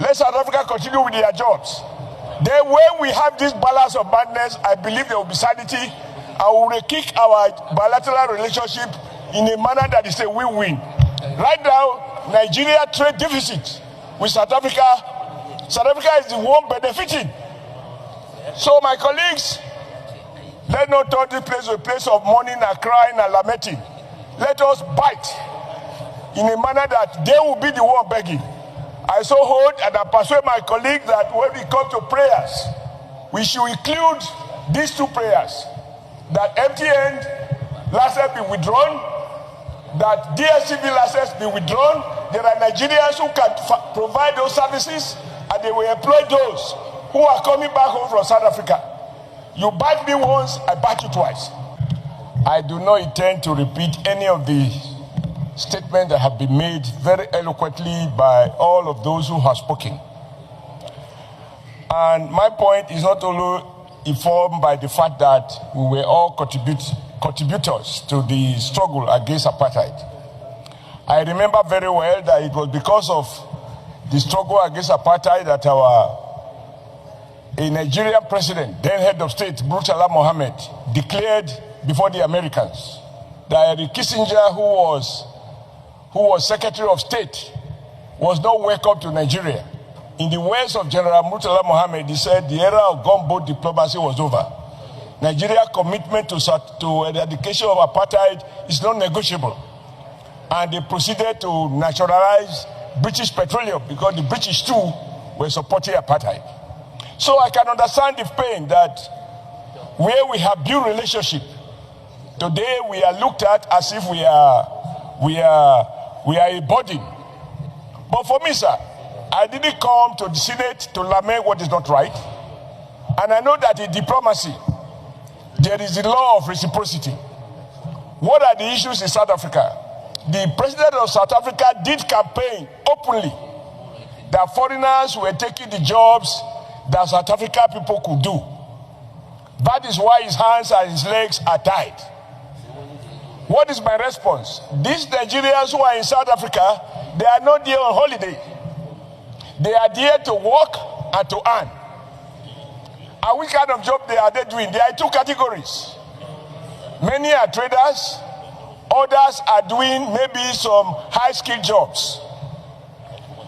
Let South Africa continue with their jobs. Then when we have this balance of madness, I believe there will be sanity, and we will kick our bilateral relationship in a manner that is a win-win. Right now, Nigeria trade deficit with South Africa. South Africa is the one benefiting. So my colleagues, let's not turn this place to a place of mourning and crying and lamenting. Let us bite in a manner that they will be the one begging. I so hold and I persuade my colleagues that when we come to prayers, we should include these two prayers. That MTN license be withdrawn, that DSTV license be withdrawn. There are Nigerians who can provide those services, and they will employ those who are coming back home from South Africa. You bite me once, I bite you twice. I do not intend to repeat any of the statements that have been made very eloquently by all of those who have spoken. And my point is not only informed by the fact that we were all contributors to the struggle against apartheid. I remember very well that it was because of the struggle against apartheid that a Nigerian president, then head of state, Murtala Mohammed, declared before the Americans that Henry Kissinger, who was Secretary of State, was not welcome to Nigeria. In the words of General Murtala Mohammed, he said the era of gunboat diplomacy was over. Nigeria's commitment to eradication of apartheid is not negotiable. And they proceeded to nationalize British Petroleum because the British too were supporting apartheid. So I can understand the pain that where we have built relationship, today we are looked at as if we are a burden. But for me, sir, I didn't come to the Senate to lament what is not right. And I know that in diplomacy, there is the law of reciprocity. What are the issues in South Africa? The president of South Africa did campaign openly that foreigners were taking the jobs that South African people could do. That is why his hands and his legs are tied. What is my response? These Nigerians who are in South Africa, they are not there on holiday. They are there to work and to earn. And which kind of job are they doing? There are two categories. Many are traders. Others are doing maybe some high-skilled jobs.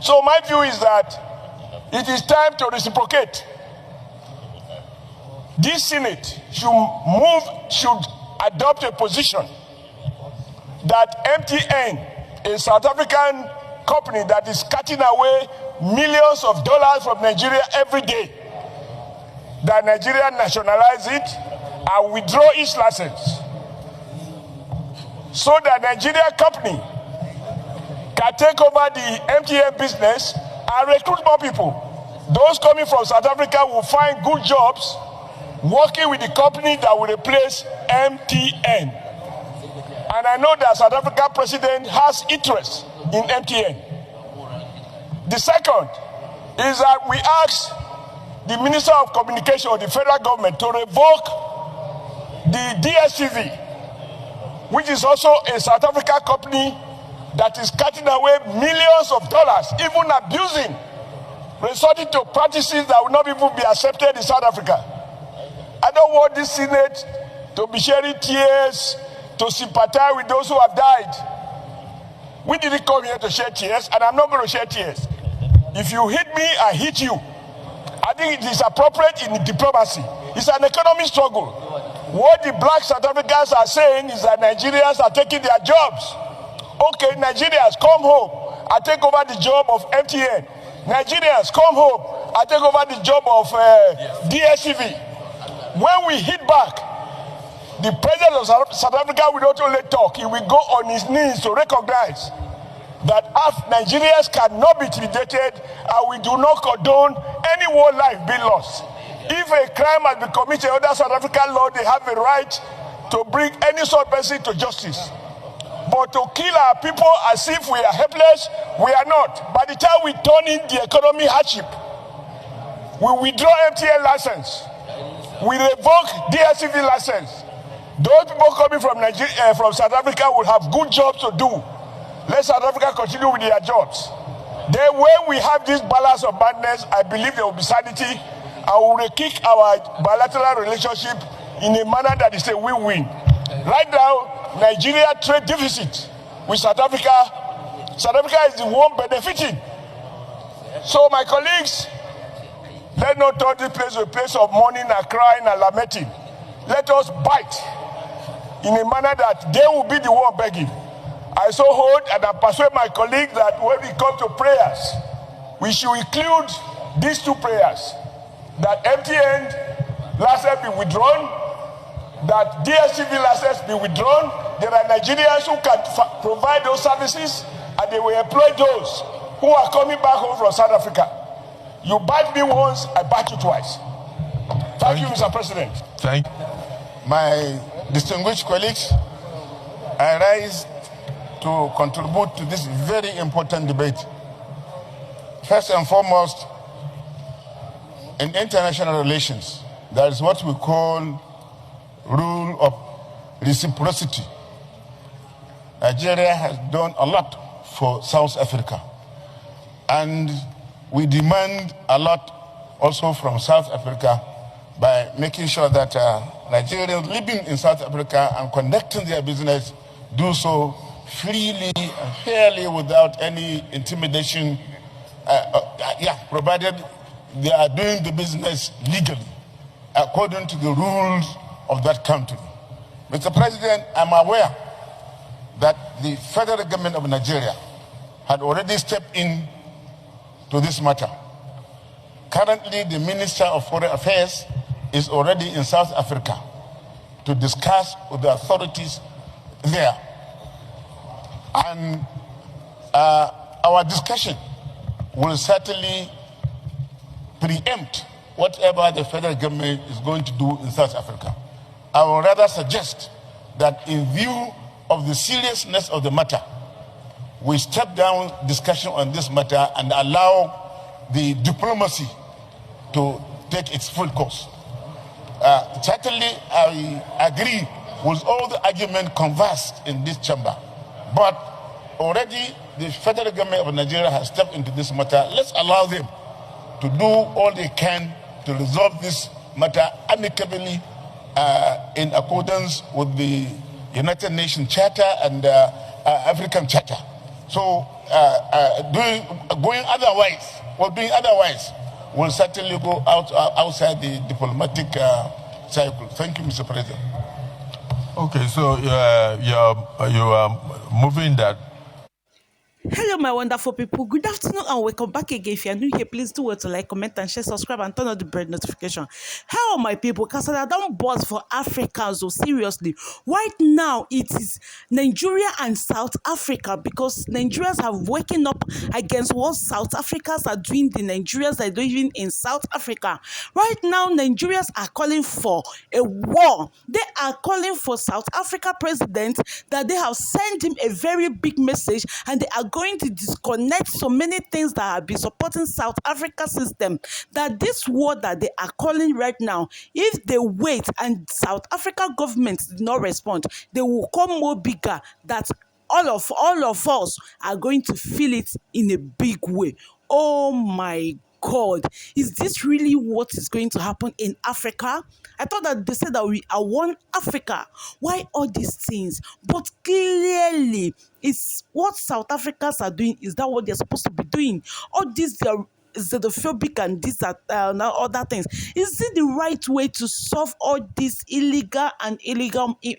So my view is that it is time to reciprocate. This Senate should adopt a position that MTN, a South African company that is cutting away millions of dollars from Nigeria every day, that Nigeria nationalize it and withdraw its license, so that Nigerian company can take over the MTN business and recruit more people. Those coming from South Africa will find good jobs working with the company that will replace MTN. And I know that South African president has interest in MTN. The second is that we ask the Minister of Communication of the federal government to revoke the DSTV, which is also a South African company that is cutting away millions of dollars, even abusing, resorting to practices that will not even be accepted in South Africa. I don't want this Senate to be shedding tears, to sympathize with those who have died. We didn't come here to shed tears, and I'm not going to shed tears. If you hit me, I hit you. I think it is appropriate in diplomacy. It's an economic struggle. What the black South Africans are saying is that Nigerians are taking their jobs. Okay, Nigerians, come home. I take over the job of MTN. Nigerians, come home. I take over the job of DSTV. When we hit back, the president of South Africa will not only talk, he will go on his knees to recognize that Nigerians cannot be intimidated, and we do not condone any war life being lost. If a crime has been committed under South African law, they have a right to bring any sort of person to justice. But to kill our people as if we are helpless, we are not. By the time we turn in the economy hardship, we withdraw MTN license, we revoke DSTV license. Those people coming from Nigeria, from South Africa will have good jobs to do. Let South Africa continue with their jobs. Then when we have this balance of madness, I believe there will be sanity, and we will kick our bilateral relationship in a manner that is a win-win. Right now, Nigeria trade deficit with South Africa. South Africa is the one benefiting. So my colleagues, let's not turn this place to a place of mourning and crying and lamenting. Let us bite in a manner that they will be the one begging. I so hold and I persuade my colleagues that when we come to prayers, we should include these two prayers: that MTN license be withdrawn, that DSTV license be withdrawn. There are Nigerians who can provide those services, and they will employ those who are coming back home from South Africa. You bite me once, I bite you twice. Thank you, Mr. President. Thank you. My distinguished colleagues, I rise to contribute to this very important debate. First and foremost, in international relations, there is what we call rule of reciprocity. Nigeria has done a lot for South Africa, and we demand a lot also from South Africa by making sure that Nigerians living in South Africa and conducting their business do so freely and fairly without any intimidation, provided they are doing the business legally according to the rules of that country. Mr. President, I'm aware that the federal government of Nigeria had already stepped in to this matter. Currently, the Minister of Foreign Affairs is already in South Africa to discuss with the authorities there. And our discussion will certainly preempt whatever the federal government is going to do in South Africa. I would rather suggest that in view of the seriousness of the matter, we step down discussion on this matter and allow the diplomacy to take its full course. Certainly, I agree with all the argument conversed in this chamber, but already the federal government of Nigeria has stepped into this matter. Let's allow them to do all they can to resolve this matter amicably in accordance with the United Nations Charter and African Charter. So doing otherwise will certainly go outside the diplomatic cycle. Thank you, Mr. President. Okay, so you are moving that. Hello, my wonderful people. Good afternoon and welcome back again. If you are new here, please do well to like, comment, and share, subscribe, and turn on the bell notification. How my people? Because I don't boss for Africans, so seriously. Right now, it is Nigeria and South Africa, because Nigerians have waken up against what South Africans are doing. The Nigerians are doing in South Africa. Right now, Nigerians are calling for a war. They are calling for South Africa president that they have sent him a very big message, and they are going to disconnect so many things that have been supporting South Africa system, that this war that they are calling right now, if they wait and South Africa government did not respond, they will come more bigger, that all of us are going to feel it in a big way. Oh my God, is this really what is going to happen in Africa? I thought that they said that we are one Africa. Why all these things? But clearly, it's what South Africans are doing. Is that what they're supposed to be doing? All these xenophobic and this other things. Is it the right way to solve all these illegal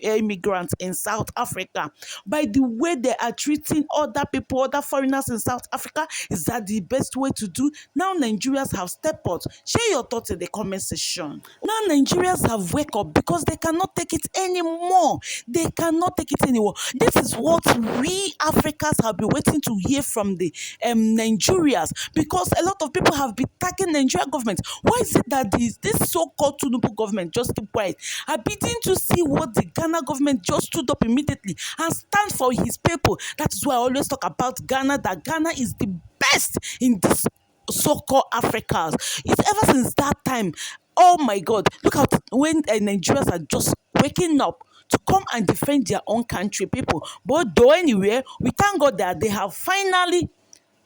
immigrants in South Africa? By the way they are treating other people, other foreigners in South Africa, is that the best way to do? Now Nigerians have stepped out. Share your thoughts in the comment section. Now Nigerians have wake up because they cannot take it anymore. They cannot take it anymore. This is what we Africans have been waiting to hear from the Nigerians, because a lot of people have been attacking Nigeria government. Why is it that this so-called Tinubu government just keep quiet? I begin to see what the Ghana government just stood up immediately and stand for his people. That is why I always talk about Ghana, that Ghana is the best in this so-called Africans. It's ever since that time. Oh my God, look at when Nigerians are just waking up to come and defend their own country people. But though anyway, we thank God that they have finally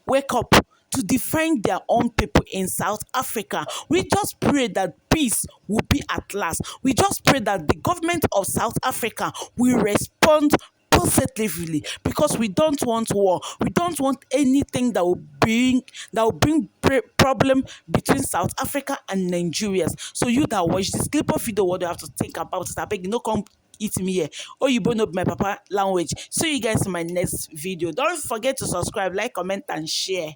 wake up to defend their own people in South Africa. We just pray that peace will be at last. We just pray that the government of South Africa will respond positively, because we don't want war. We don't want anything that will bring problem between South Africa and Nigerians. So you that watch this clip of video, what do you have to think about it? I beg you, no come eat me here. Oh, you both know my papa language. See you guys in my next video. Don't forget to subscribe, like, comment, and share.